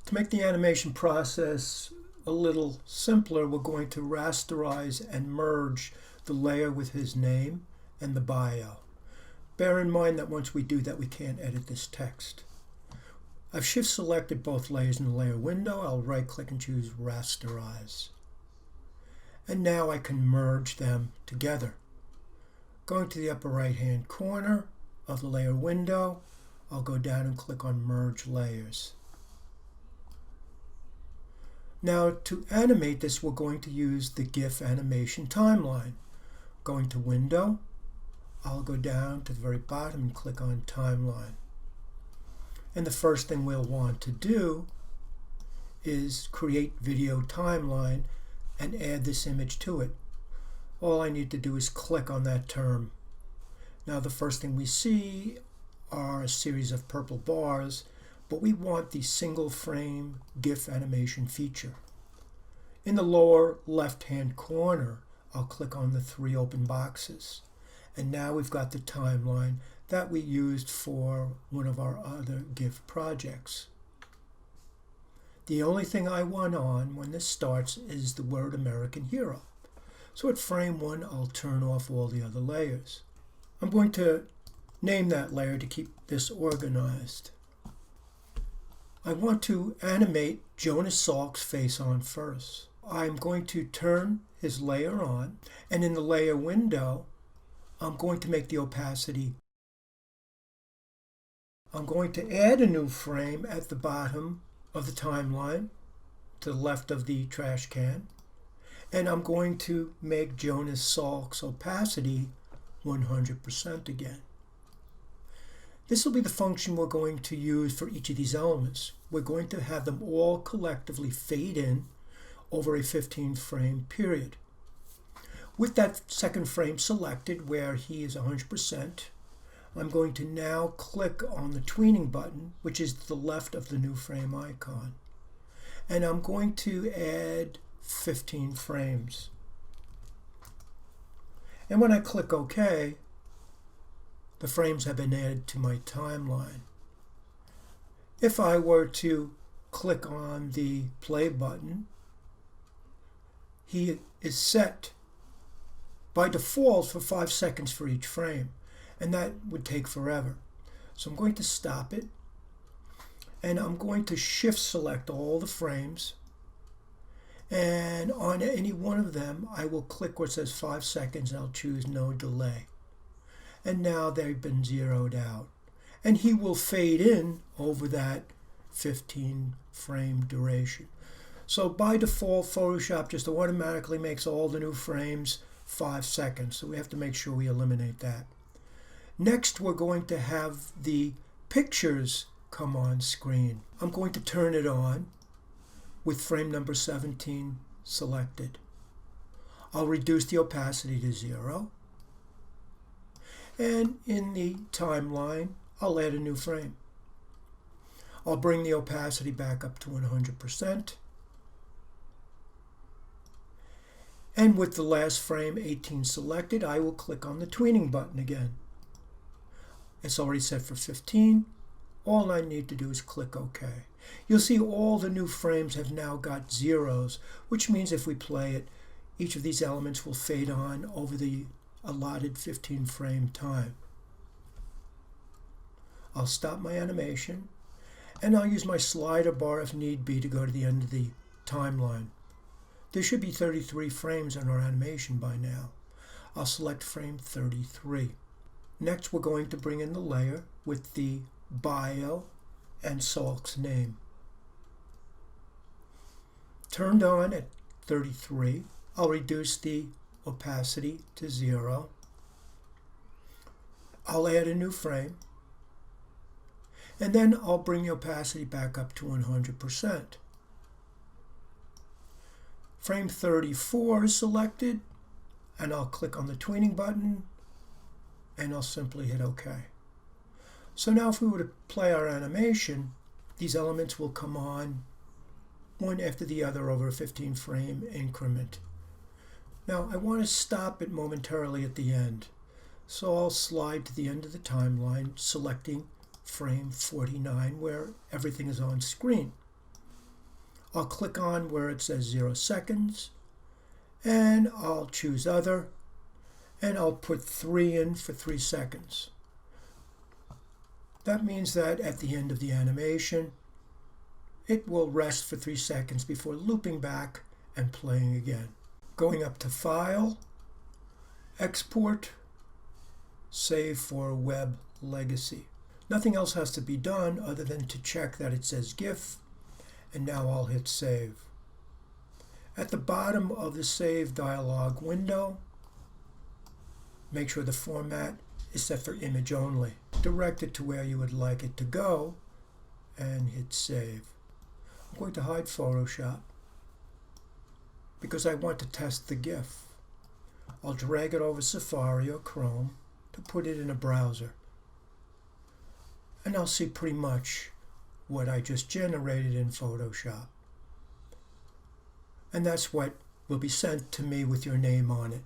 To make the animation process a little simpler, we're going to rasterize and merge the layer with his name and the bio. Bear in mind that once we do that, we can't edit this text. I've shift selected both layers in the layer window. I'll right click and choose Rasterize. And now I can merge them together. Going to the upper right hand corner of the layer window, I'll go down and click on Merge Layers. Now to animate this, we're going to use the GIF animation timeline. Going to Window, I'll go down to the very bottom and click on Timeline. And the first thing we'll want to do is create video timeline and add this image to it. All I need to do is click on that term. Now the first thing we see are a series of purple bars, but we want the single frame GIF animation feature. In the lower left hand corner, I'll click on the 3 open boxes. And now we've got the timeline that we used for one of our other GIF projects. The only thing I want on when this starts is the word American Hero. So at frame 1, I'll turn off all the other layers. I'm going to name that layer to keep this organized. I want to animate Jonas Salk's face on first. I'm going to turn his layer on, and in the layer window, I'm going to make the opacity. I'm going to add a new frame at the bottom of the timeline to the left of the trash can, and I'm going to make Jonas Salk's opacity 100% again. This will be the function we're going to use for each of these elements. We're going to have them all collectively fade in over a 15 frame period. With that second frame selected where he is 100%, I'm going to now click on the Tweening button, which is to the left of the new frame icon. And I'm going to add 15 frames. And when I click OK, the frames have been added to my timeline. If I were to click on the play button, he is set by default for 5 seconds for each frame, and that would take forever. So I'm going to stop it, and I'm going to shift select all the frames, and on any one of them I will click where it says 5 seconds and I'll choose no delay. And now they've been zeroed out, and he will fade in over that 15 frame duration. So by default, Photoshop just automatically makes all the new frames 5 seconds, so we have to make sure we eliminate that. Next, we're going to have the pictures come on screen. I'm going to turn it on with frame number 17 selected. I'll reduce the opacity to 0. And in the timeline, I'll add a new frame. I'll bring the opacity back up to 100%. And with the last frame 18 selected, I will click on the Tweening button again. It's already set for 15. All I need to do is click OK. You'll see all the new frames have now got zeros, which means if we play it, each of these elements will fade on over the allotted 15 frame time. I'll stop my animation, and I'll use my slider bar if need be to go to the end of the timeline. There should be 33 frames in our animation by now. I'll select frame 33. Next, we're going to bring in the layer with the bio and Salk's name. Turned on at 33, I'll reduce the opacity to 0. I'll add a new frame, and then I'll bring the opacity back up to 100%. Frame 34 is selected, and I'll click on the Tweening button, and I'll simply hit OK. So now if we were to play our animation, these elements will come on one after the other over a 15 frame increment. Now I want to stop it momentarily at the end, so I'll slide to the end of the timeline, selecting frame 49 where everything is on screen. I'll click on where it says 0 seconds, and I'll choose Other, and I'll put 3 in for 3 seconds. That means that at the end of the animation, it will rest for 3 seconds before looping back and playing again. Going up to File, Export, Save for Web Legacy. Nothing else has to be done other than to check that it says GIF, and now I'll hit Save. At the bottom of the Save dialog window, make sure the format is set for image only. Direct it to where you would like it to go, and hit Save. I'm going to hide Photoshop because I want to test the GIF. I'll drag it over Safari or Chrome to put it in a browser. And I'll see pretty much what I just generated in Photoshop. And that's what will be sent to me with your name on it.